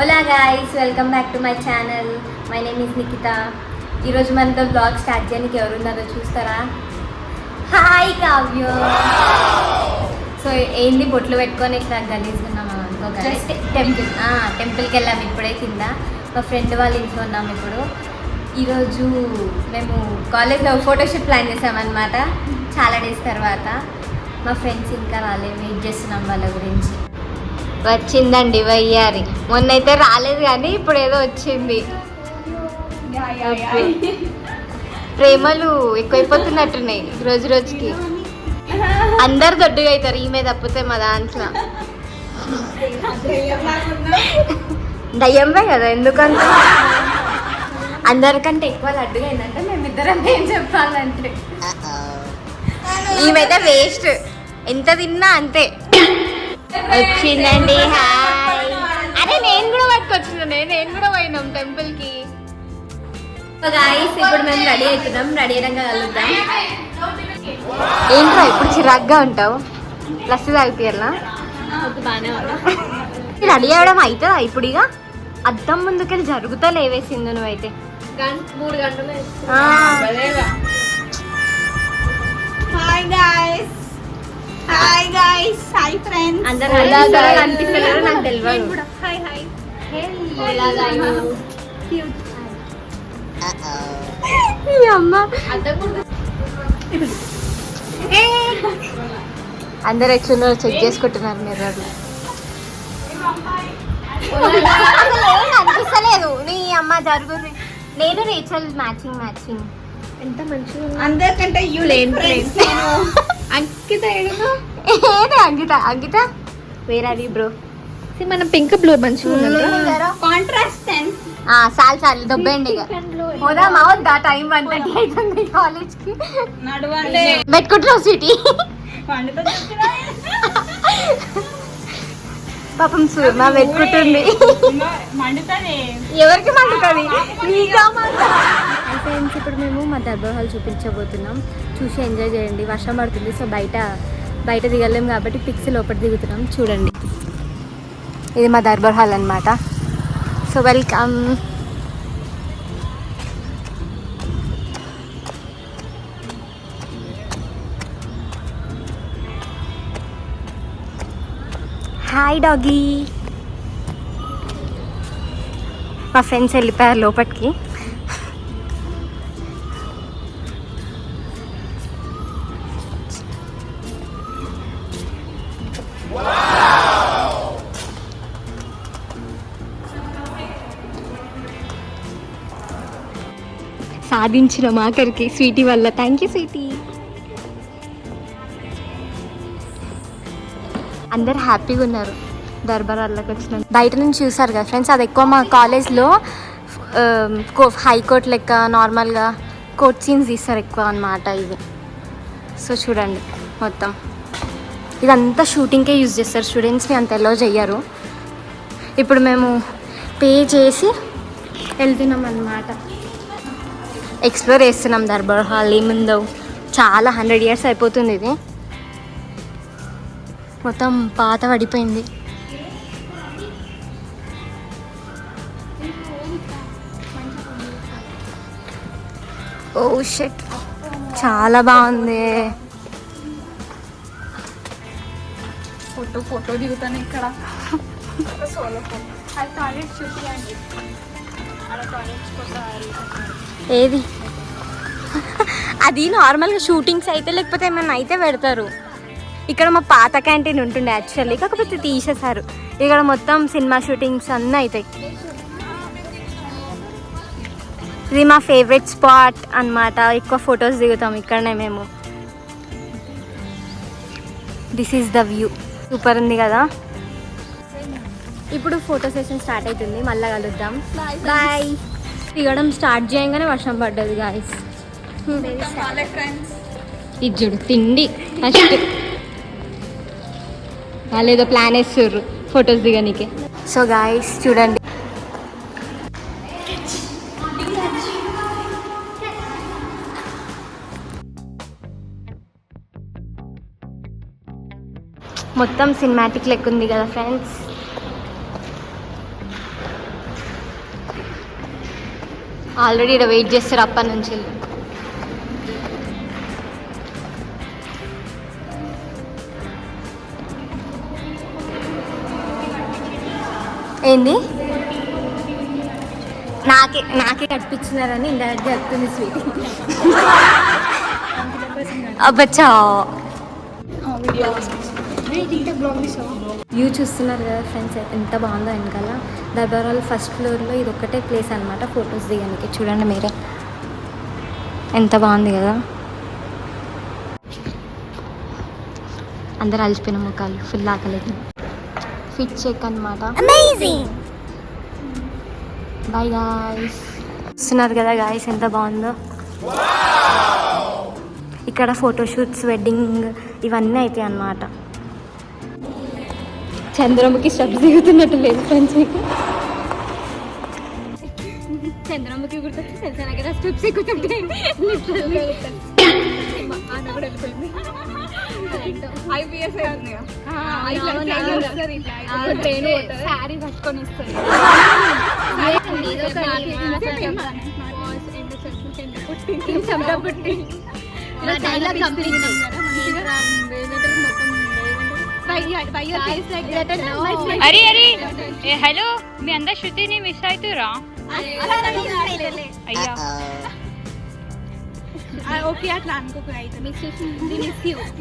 Ola guys, welcome back to my channel. My name is Nikhitha. ఈరోజు మనతో blog start చేయడానికి ఎవరున్నారో చూస్తారా? హాయ్ కావ్య. సో ఏంది బొట్లు పెట్టుకొని ఇట్లా గలీజ్గా ఉన్నాం అనుకో. టెంపుల్కి వెళ్ళాము ఇప్పుడే కింద. మా ఫ్రెండ్ వాళ్ళ ఇంట్లో ఉన్నాము ఇప్పుడు. ఈరోజు మేము కాలేజ్లో ఫోటోషూట్ ప్లాన్ చేసామన్నమాట. చాలా డేస్ తర్వాత. మా ఫ్రెండ్స్ ఇంకా రాలేదు, వెయిట్ చేస్తున్నాం వాళ్ళ గురించి. వచ్చిందండి వయ్యారి. మొన్నైతే రాలేదు కానీ ఇప్పుడు ఏదో వచ్చింది. ప్రేమలు ఎక్కువైపోతున్నట్టున్నాయి రోజు రోజుకి. అందరు దొడ్డుగా అవుతారు ఈమె తప్పితే మా దాంట్లో. దయ్యంపై కదా, ఎందుకంటే అందరికంటే ఎక్కువ లడ్డుగా అయిందంటే మేమిద్దరం ఏం చెప్పాలంటే ఈమెతే వేస్ట్, ఎంత తిన్నా అంతే. వచ్చిందండి. హాయ్. అరే నేను కూడా పట్టుకొచ్చిన, నేను కూడా పోయినాం టెంపుల్ కి. గాయ్స్ ఇప్పుడు మేము రెడీ అవుతున్నాం. రెడీ అయ్యాక కలుద్దాం. ఏంట్రా ఇప్పుడు చిరాగ్గా ఉంటావు? ప్లస్ తాగుతాయల్లా రెడీ అవ్వడం అవుతుందా ఇప్పుడు? ఇక అద్దం ముందుకెళ్ళి జరుగుతా లేవేసింది నువ్వైతే 3 గంటలు. Hi guys, hi guys, hi friends. అందరూ అలాగా కనిపిస్తున్నారు, నాకు తెలియదు. Hi hi. అమ్మ అందరు ఎట్లున్నారో చెక్ చేసుకుంటున్నారు మిర్రర్లో. అనిపిస్తలేదు నీ అమ్మ జరుగుతుంది. నేను రేచల్ మ్యాచింగ్ ఎంత మంచిగా అందరికంటే అంకిత ఏది అంకిత వేరే బ్రో. మనం పింక్ బ్లూ మంచిగా కాంట్రాస్ట్. చాలు దొబ్బేయండి. ఇక పోదామా వద్దా? టైం 1:30 అవుతుంది కాలేజ్ కి. పెట్టుకుంటున్నావు స్వీటీ. పాపం సుమా పెట్టుకుంటుంది. ఎవరికి మండుతుంది? ఫ్రెండ్స్ ఇప్పుడు మేము మా దర్బార్ హాల్ చూపించబోతున్నాం. చూసి ఎంజాయ్ చేయండి. వర్షం పడుతుంది, సో బయట దిగలేము కాబట్టి పిక్స్ లోపల దిగుతున్నాం. చూడండి, ఇది మా దర్బార్ హాల్ అన్నమాట. So welcome. Hi doggy. మా ఫ్రెండ్స్ వెళ్ళిపోయారు లోపలికి. సాధించిన ఆఖరికి స్వీటీ వల్ల. Thank you sweetie. అందరు హ్యాపీగా ఉన్నారు దర్బార్ వాళ్ళకి వచ్చిన. బయట నుంచి చూసారు కదా ఫ్రెండ్స్, అది ఎక్కువ మా కాలేజ్లో హైకోర్ట్ లెక్క నార్మల్గా కోర్ట్ సీన్స్ తీస్తారు ఎక్కువ అన్నమాట ఇది. సో చూడండి, మొత్తం ఇదంతా షూటింగ్కే యూజ్ చేస్తారు. స్టూడెంట్స్ని అంత ఎలో చెయ్యరు. ఇప్పుడు మేము పే చేసి వెళ్తున్నాం అన్నమాట. ఎక్స్ప్లోర్ చేస్తున్నాం దర్బార్ హాల్. ఏముందో చాలా 100 years అయిపోతుంది. ఇది మొత్తం పాత పడిపోయింది. ఓ షిట్, చాలా బాగుంది. ఫోటో దిగుతాను ఇక్కడ. టాయిలెట్ చూపించండి. ఏది అది నార్మల్గా షూటింగ్స్ అయితే లేకపోతే ఏమన్నా అయితే పెడతారు. ఇక్కడ మా పాత క్యాంటీన్ ఉంటుండే యాక్చువల్లీ, కాకపోతే తీసేశారు. ఇక్కడ మొత్తం సినిమా షూటింగ్స్ అన్నీ అవుతాయి. ఇది మా ఫేవరెట్ స్పాట్ అన్నమాట. ఎక్కువ ఫొటోస్ దిగుతాం ఇక్కడనే మేము. This is the view. Super ఉంది కదా. ఇప్పుడు ఫోటో సెషన్ స్టార్ట్ అవుతుంది. మళ్ళీ కలుద్దాం. బాయ్. దిగడం స్టార్ట్ చేయగానే వర్షం పడ్డది గాయస్. ఇది చూడు తిండి ఫస్ట్. వాళ్ళు ఏదో ప్లాన్ వేస్తారు ఫొటోస్ దిగనీకే. సో గాయస్ చూడండి, మొత్తం సినిమాటిక్ లెక్క ఉంది కదా ఫ్రెండ్స్. ఆల్రెడీ ఇక్కడ వెయిట్ చేస్తారు అప్పటి నుంచి. ఏంది నాకే కట్టించినారని ఇండైరెక్ట్ చెప్తుంది స్వీట్. అబ్బచ్చా వ్యూ చూస్తున్నారు కదా ఫ్రెండ్స్, ఎంత బాగుందో వెనకాల. దర్బార్ హాల్ ఫస్ట్ ఫ్లోర్లో ఇది ఒక్కటే ప్లేస్ అనమాట ఫొటోస్ దిగడానికి. చూడండి మీరే ఎంత బాగుంది కదా. అందరు అలసిపోయిన ముఖాలు, ఫుల్ ఆకలేదు. ఫిట్ చెక్ అనమాట. Bye guys. చూస్తున్నారు కదా గాయ్స్ ఎంత బాగుందో. ఇక్కడ ఫోటోషూట్స్, వెడ్డింగ్ ఇవన్నీ అవుతాయి అన్నమాట. చంద్రముఖి స్టెప్స్ దిగుతున్నట్టు లేదు ఫ్రెండ్స్ మీకు. చంద్రముఖి గుర్తొచ్చి తెలుసా నాకు స్టెప్స్ ఎక్కుతుంటే శారీ పట్టుకొని వస్తుంది. अरे अरे हेलो मी अंदर श्रुति नहीं मिस आई तो रा अय्या ఓకే అట్లా అనుకోకూడదు.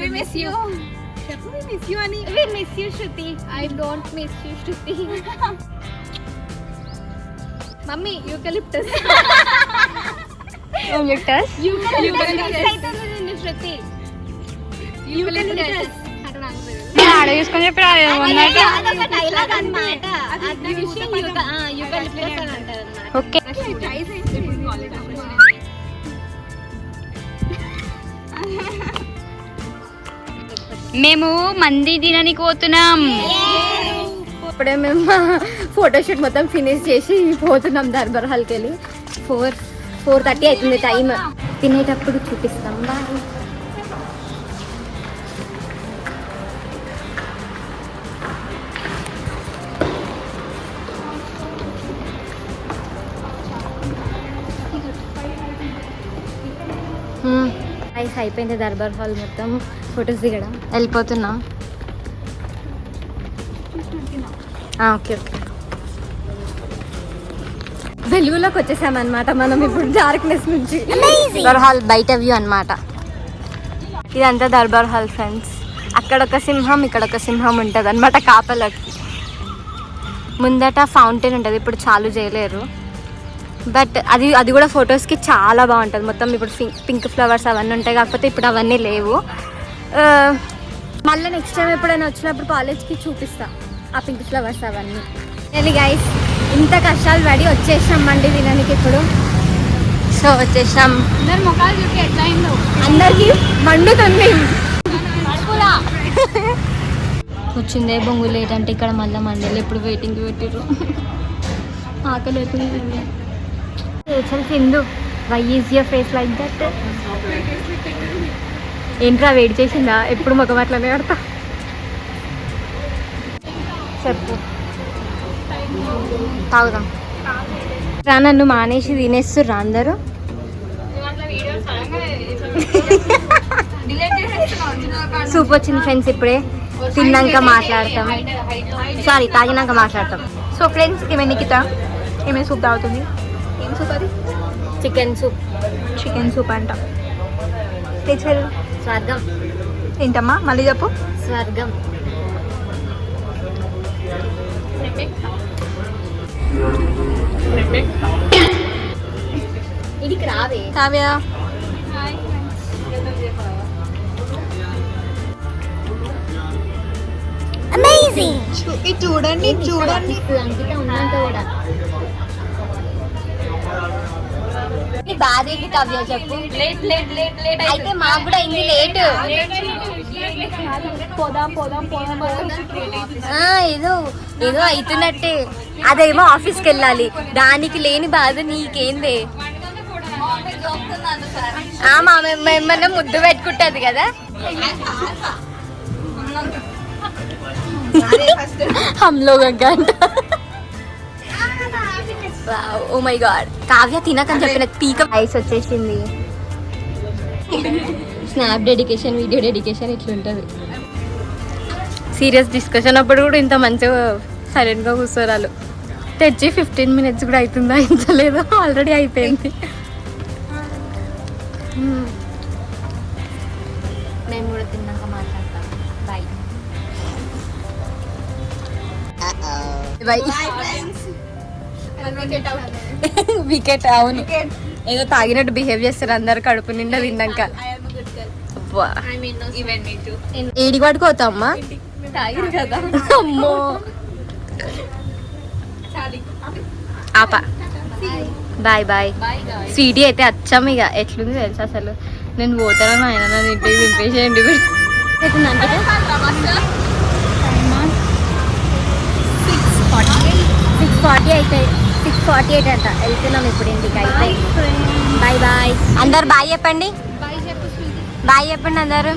We miss you అని. We miss you Shruti. I don't miss you Shruti. Mummy eucalyptus eucalyptus Shruti eucalyptus ఆడ చూసుకొని చెప్పి డైలాగ్ అన్నమాట. అది విషయం యూకలిప్టస్ అని అంటారు అన్నమాట. ఓకే మేము మంది తిననికి పోతున్నాం. ఇప్పుడే మేము ఫోటోషూట్ మొత్తం ఫినిష్ చేసి పోతున్నాం దర్బార్ హాల్కి వెళ్ళి. 4:30 అవుతుంది టైం. తినేటప్పుడు చూపిస్తాం. బాయ్. ఐస్ అయిపోయింది దర్బార్ హాల్ మొత్తం ఫొటోస్ దిగడం. వెళ్ళిపోతున్నాం. Okay okay. వెలుగులోకి వచ్చేసామన్నమాట మనం ఇప్పుడు డార్క్నెస్ నుంచి. దర్బార్ హాల్ బయట వ్యూ అన్నమాట ఇదంతా. Darbar hall friends. అక్కడ ఒక సింహం, ఇక్కడ ఒక సింహం ఉంటుంది అనమాట కాపలకి. ముందట ఫౌంటైన్ ఉంటుంది, ఇప్పుడు చాలు చేయలేరు. బట్ అది కూడా ఫొటోస్కి చాలా బాగుంటుంది. మొత్తం ఇప్పుడు పింక్ ఫ్లవర్స్ అవన్నీ ఉంటాయి, కాకపోతే ఇప్పుడు అవన్నీ లేవు. మళ్ళీ నెక్స్ట్ టైం ఎప్పుడైనా వచ్చినప్పుడు కాలేజ్కి చూపిస్తా ఆ పింక్ ఫ్లవర్స్ అవన్నీ. వెళ్ళి గైస్ ఇంత కష్టాలు పడి వచ్చేసాం మండి తినడానికి ఇప్పుడు. సో వచ్చేసాం. అందరు ముఖాలు చూసి ఎట్లా అయిందో అందరికి మండుతుంది. వచ్చిందే బొంగు లేట్ అంటే ఇక్కడ మళ్ళీ మండలి ఎప్పుడు వెయిటింగ్ పెట్టిర్రు. ఆకలి అవుతుంది. Sindhu why is your face like that? ఏంట్రా వెయిట్ చేసిందా? ఎప్పుడు ముఖం అట్లనే ఆడతా. చెప్పు. తాగుదాం రా. నన్ను మానేసి తినేస్తుర్రా అందరూ. సూప్ వచ్చింది ఫ్రెండ్స్. ఇప్పుడే తిన్నాక మాట్లాడతాం. సారీ తాగినాక మాట్లాడతాం. సో ఫ్రెండ్స్ ఈమె నిఖిత, ఈమె సూప్ తాగుతుంది. ఏం సూప్ అది? Chicken soup. చికెన్ సూప్ అంట. తెచ్చారు. స్వర్గం. ఏంటమ్మా మళ్ళీ చెప్పు. స్వర్గం. ఇది రావే కావ్య. చూడండి చూడండి. అంకిత ఉన్నాక కూడా బాధ ఏంటి కావ్య చెప్పు. అయితే మాకు కూడా అయింది లేట్. ఏదో ఏదో అవుతున్నట్టే. అదేమో ఆఫీస్కి వెళ్ళాలి, దానికి లేని బాధ నీకేందే. ఏమన్నా ముద్దు పెట్టుకుంటుంది కదా. हम लोग ఓ మై గాడ్, కావ్య తినకని చెప్పిన పీక ఐస్ వచ్చేసింది. స్నాప్ డెడికేషన్, వీడియో డెడికేషన్ ఇట్లుంటుంది. సీరియస్ డిస్కషన్ అప్పుడు కూడా ఇంత మంచిగా సైలెంట్గా కూర్చోరాలు. తెచ్చి 15 minutes కూడా అవుతుందా, ఇంత లేదు, ఆల్రెడీ అయిపోయింది. మేము కూడా తిన్నాక మాట్లాడతాం. Bye bye. వికెట్, అవును, ఏదో తాగినట్టు బిహేవ్ చేస్తారు అందరు కడుపు నిండా తిన్నాక. ఏడికి పడుకోతామ్మా, తాగిరు కదా. అమ్మో ఆపా. Bye bye. స్వీటీ అయితే వచ్చాము. ఇక ఎట్లుంది తెలుసు అసలు, నేను పోతాను ఆయన నన్ను ఇంటికి దింపేసేయండి. 6:40 అవుతాయి, 6:48 అంట. వెళ్తున్నాం ఇప్పుడు ఇంటికి. అయితే బాయ్ బాయ్. అందరు బాయ్ చెప్పండి, బాయ్ చెప్పండి అందరు.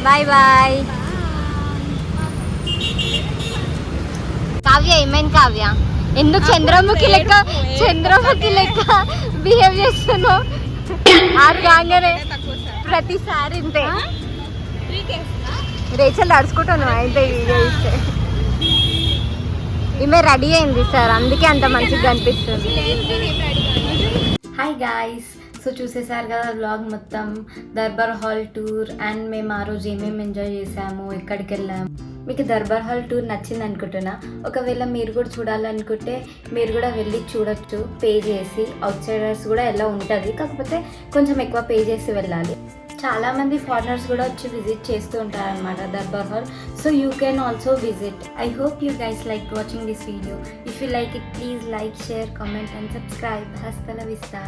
Bye bye. కావ్య, ఏమైంది కావ్య? ఎందుకు చంద్రముఖి లెక్క బిహేవ్ చేస్తున్నావు? ఆరు కాగానే ప్రతిసారి ఇంతే. రేచల్ నడుచుకుంటాను అయితే వీడియో ఇస్తే. ఈమె రెడీ అయింది సార్, అందుకే అంత మంచిగా అనిపిస్తుంది. హాయ్ గాయ్స్, సో చూసేసారు కదా వ్లాగ్ మొత్తం, దర్బార్ హాల్ టూర్. అండ్ మేము ఆ రోజు ఏమేమి ఎంజాయ్ చేసాము, ఎక్కడికి వెళ్ళాము. మీకు దర్బార్ హాల్ టూర్ నచ్చింది అనుకుంటున్నా. ఒకవేళ మీరు కూడా చూడాలనుకుంటే మీరు కూడా వెళ్ళి చూడొచ్చు, పే చేసి. అవుట్ సైడర్స్ కూడా ఎలా ఉంటుంది, కాకపోతే కొంచెం ఎక్కువ పే చేసి వెళ్ళాలి. చాలామంది ఫారినర్స్ కూడా వచ్చి విజిట్ చేస్తూ ఉంటారు అనమాట Darbar hall. So you can also visit. I hope you guys like watching this video. If you like it, please like, share, comment and subscribe. హస్త లా విస్తా.